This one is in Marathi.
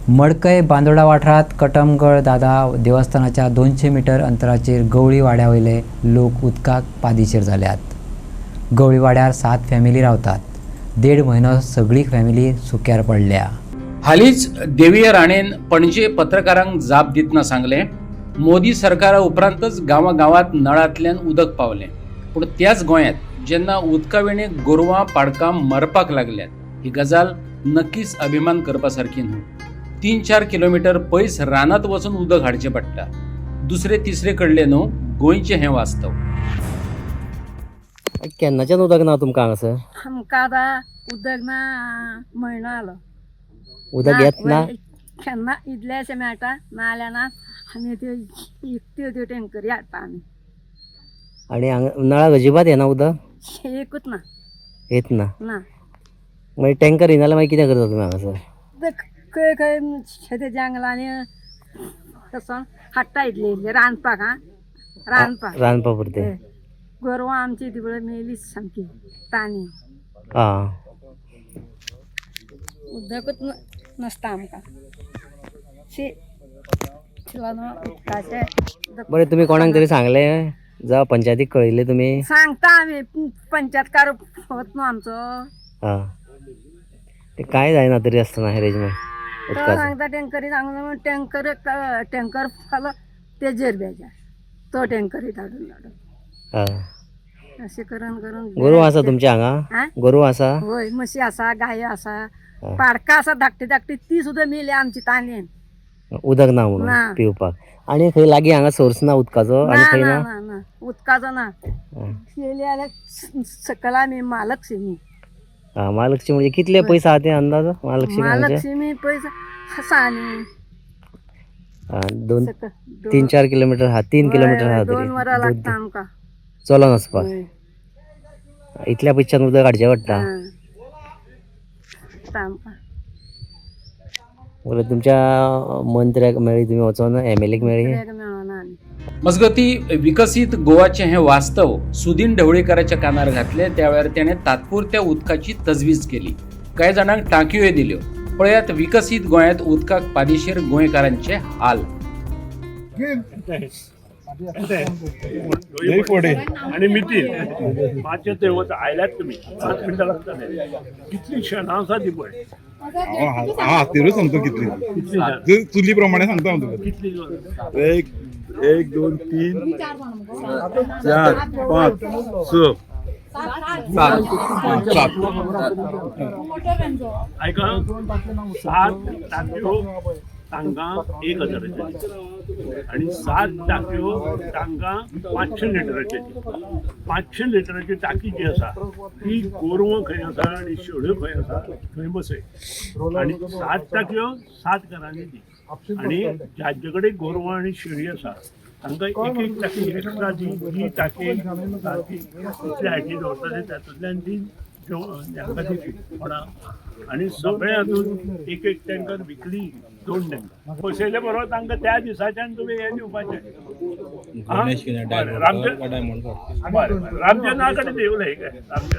मडकय बांदोडा वाठारात कटमगळ दादा देवस्थानाच्या 200 मीटर अंतराचेर गवळी वाड्यावयले लोक उदकाक पादीचेर जाल्यात। गवळी वाड्यार 7 फॅमिली रावतात। 1.5 म्हयनो सगळी फॅमिली सुक्यार पडल्या। हालींच देविय राणेन पणजे पत्रकारांक जाप दितना सांगले, मोदी सरकारा उपरांतच गांवागांवांत नळांतल्यान उदक पावलें, पूण त्याच गोंयांत जेन्ना उदका वेळी गोरवां पाडकां मरपाक लागल्यात ही गजाल नक्कीच अभिमान करपा सारकी न्हू। 3-4 किलोमीटर पयस रानांत वचून उदक हाडचें पडटा। दुसरे तिसरे कडले न्हू गोंयचें हें वास्तव। केन्नाच्यान उदक ना तुमकां हांगासर? आमकां आतां उदक ना म्हयनो जालो। उदक येत ना? केन्ना इतलेशें मेळटा नाल्यार ना आमी त्यो टँकरी हाडटा आमी। आनी हांगा नळाक अजिबात येना उदक? एकूच ना। येत ना? ना मागीर टँकर येना जाल्यार मागीर कितें करता तुमी हांगासर? खंय खंय शेते जंगलांनी तसो हाडटा इतले रांदपाक रांदपा पुरते? गोरवां आमची तिबळ मेलीच सामकी ताणी। आं, उदकूच नासता आमकां। उदकाचें बरें, तुमी कोणाक तरी सांगलें जावं पंचायतीक कळयलें तुमी? सांगता आमी, पंचायतकार होत न्हू आमचो। आं, ते कांय जायना तरी आसतना अरेंजमेंट तो उदकाचें? सांगता टँकरी सांगून टँकर फालो तेजेर बेजार तो टँकरी धाडून आं, अशें करून करून गोरवां आसा तुमच्या हांगा? गोरवां आसा? होय, म्हशी आसा, गायो आसा, पाडकां आसा धाकटी ती सुद्दां मेली आमची ताणयेन। उदक ना म्हणून ना। पिवपाक? आनी खंय लागीं हांगा सोर्स ना उदकाचो? आनी खंय ना? ना उदकाचो ना। येयली जाल्यार सकयल आमी महालक्ष्मी। महालक्ष्मी म्हणजे कितले पयस आहा ते अंदाज? महालक्ष्मी पयस आसा न्ही। 3-4 किलोमीटर आहा? 3 किलोमीटर आहा? 2 वरां लागता आमकां चलोन वचपाक? इतल्या पयसच्यान उदक हाडचें पडटा? बरें, तुमच्या मंत्र्याक मेळ्ळी तुमी वचोन? MLAक मेळ्ळी? मजगती विकसित गोवाचें हें वास्तव सुदीन ढवळीकाराच्या कानार घातलें त्यावेळार तेणें तात्पुरत्या उदकाची तजवीज केली। कांय जाणांक टांकयोय दिल्यो। पळयात विकसीत गोंयांत उदकाक पादेशीर गोंयकारांचे हाल। आणि मितील मातशें थंय वता आयल्यात तुमी 5 मिनटां लागतले। कितली क्षणां आसा ती पळय। तिरूच सांगतो कितली चुली प्रमाणे सांगता हांव तुका। कितली 1 2 3 4 5 6 7 ऐका 7 टांक्यो तांकां 1000 आणि 7 टांक्यो तांकां 500 लिटराचे। 500 लिटराची टाकी जी आसा ती गोरवां खंय आसा आनी शेळ्यो खंय आसा थंय बसय। आणि 7 टाकयो 7 घरांनी दी। आणि जाचे कडेन गोरवां आनी शेळी आसा तांकां एक टाकी एक्स्ट्रा दी। जी टाकी इतल्या हायटी दवरता तातूंतल्यान ती तांकां दिवची कोणाक। आणि सगळे हातून एक टँकर विकली 2 टँकर बसयले बरोबर तांकां त्या दिसाच्यान तुमी हे दिवपाचें। रामचे ना कडेन देवले काय रामचे